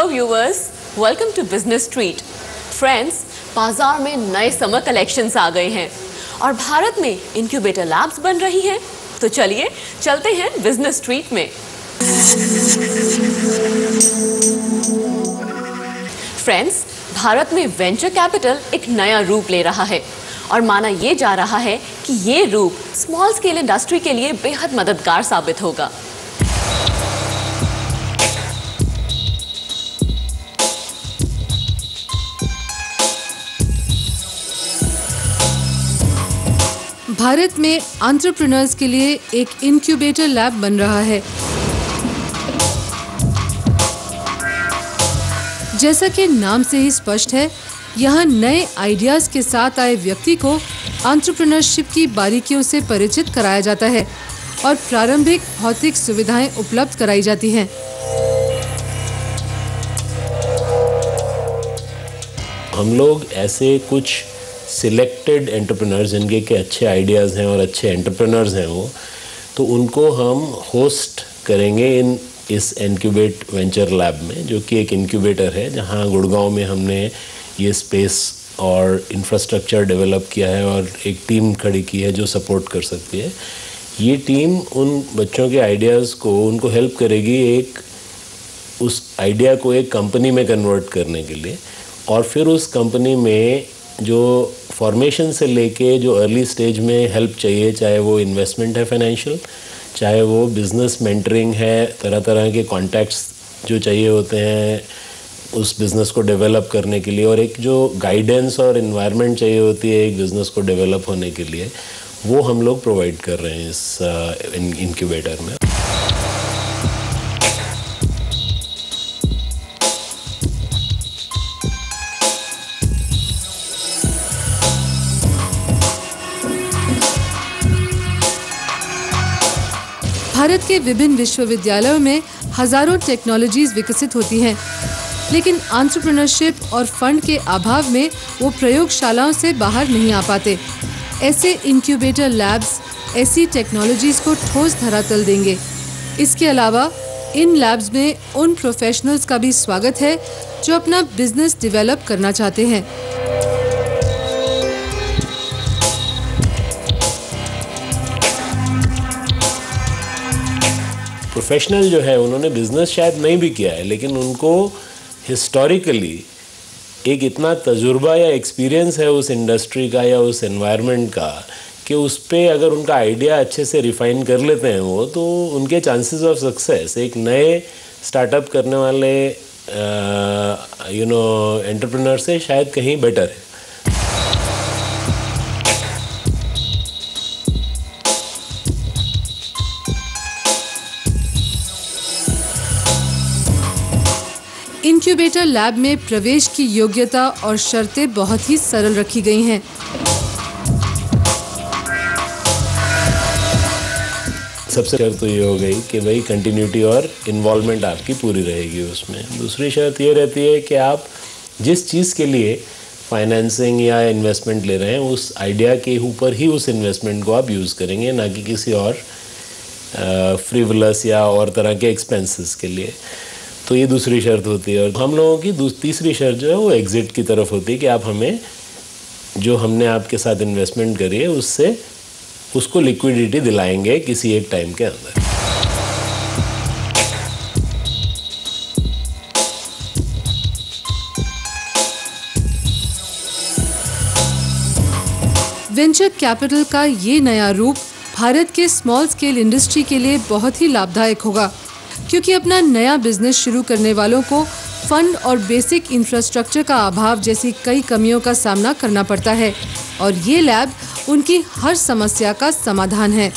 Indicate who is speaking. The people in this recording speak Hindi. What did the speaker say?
Speaker 1: Hello viewers, welcome to business street. Friends, बाजार में नए समर कलेक्शंस आ गए हैं और भारत में इंक्यूबेटर लैब्स बन रही हैं। तो चलिए चलते हैं बिजनेस स्ट्रीट में। फ्रेंड्स, भारत में वेंचर कैपिटल एक नया रूप ले रहा है और माना ये जा रहा है कि ये रूप स्मॉल स्केल इंडस्ट्री के लिए बेहद मददगार साबित होगा।
Speaker 2: भारत में एंटरप्रेन्योर्स के लिए एक इनक्यूबेटर लैब बन रहा है। जैसा कि नाम से ही स्पष्ट है, यहाँ नए आइडियाज के साथ आए व्यक्ति को एंटरप्रेन्योरशिप की बारीकियों से परिचित कराया जाता है और प्रारंभिक भौतिक सुविधाएं उपलब्ध कराई जाती हैं।
Speaker 3: हम लोग ऐसे कुछ सिलेक्टेड एंटरप्रेन्योर्स जिनके के अच्छे आइडियाज़ हैं और अच्छे एंटरप्रेन्योर्स हैं वो, तो उनको हम होस्ट करेंगे इस इनक्यूबेट वेंचर लैब में, जो कि एक इनक्यूबेटर है जहां गुड़गांव में हमने ये स्पेस और इंफ्रास्ट्रक्चर डेवलप किया है और एक टीम खड़ी की है जो सपोर्ट कर सकती है। ये टीम उन बच्चों के आइडियाज़ को उनको हेल्प करेगी उस आइडिया को एक कंपनी में कन्वर्ट करने के लिए, और फिर उस कंपनी में जो फॉर्मेशन से लेके जो अर्ली स्टेज में हेल्प चाहिए, चाहे वो इन्वेस्टमेंट है फाइनेंशियल, चाहे वो बिज़नेस मेंटरिंग है, तरह तरह के कॉन्टैक्ट्स जो चाहिए होते हैं उस बिज़नेस को डेवलप करने के लिए, और एक जो गाइडेंस और इन्वायरमेंट चाहिए होती है एक बिज़नेस को डेवलप होने के लिए, वो हम लोग प्रोवाइड कर रहे हैं इस इनक्यूबेटर में।
Speaker 2: भारत के विभिन्न विश्वविद्यालयों में हजारों टेक्नोलॉजीज विकसित होती हैं, लेकिन एंटरप्रेन्योरशिप और फंड के अभाव में वो प्रयोगशालाओं से बाहर नहीं आ पाते। ऐसे इंक्यूबेटर लैब्स ऐसी टेक्नोलॉजीज को ठोस धरातल देंगे। इसके अलावा इन लैब्स में उन प्रोफेशनल्स का भी स्वागत है जो अपना बिजनेस डेवलप करना चाहते हैं।
Speaker 3: प्रोफेशनल जो है उन्होंने बिज़नेस शायद नहीं भी किया है, लेकिन उनको हिस्टोरिकली एक इतना तजुर्बा या एक्सपीरियंस है उस इंडस्ट्री का या उस एनवायरनमेंट का कि उस पर अगर उनका आइडिया अच्छे से रिफाइन कर लेते हैं वो, तो उनके चांसेस ऑफ सक्सेस एक नए स्टार्टअप करने वाले एंटरप्रेन्योर से शायद कहीं बेटर है।
Speaker 2: इंक्यूबेटर लैब में प्रवेश की योग्यता और शर्तें बहुत ही सरल रखी गई हैं।
Speaker 3: सबसे शर्त तो ये हो गई कि भाई कंटिन्यूटी और इन्वॉल्वमेंट आपकी पूरी रहेगी उसमें। दूसरी शर्त ये रहती है कि आप जिस चीज़ के लिए फाइनेंसिंग या इन्वेस्टमेंट ले रहे हैं उस आइडिया के ऊपर ही उस इन्वेस्टमेंट को आप यूज़ करेंगे, ना कि किसी और फ्रीवलस या और तरह के एक्सपेंसेस के लिए। तो ये दूसरी शर्त होती है। और हम लोगों की तीसरी शर्त जो है वो एग्ज़िट की तरफ होती है कि आप हमें जो हमने आपके साथ इन्वेस्टमेंट करी है उससे उसको लिक्विडिटी दिलाएंगे किसी एक टाइम के अंदर।
Speaker 2: वेंचर कैपिटल का ये नया रूप भारत के स्मॉल स्केल इंडस्ट्री के लिए बहुत ही लाभदायक होगा, क्योंकि अपना नया बिजनेस शुरू करने वालों को फंड और बेसिक इंफ्रास्ट्रक्चर का अभाव जैसी कई कमियों का सामना करना पड़ता है, और ये लैब उनकी हर समस्या का समाधान है।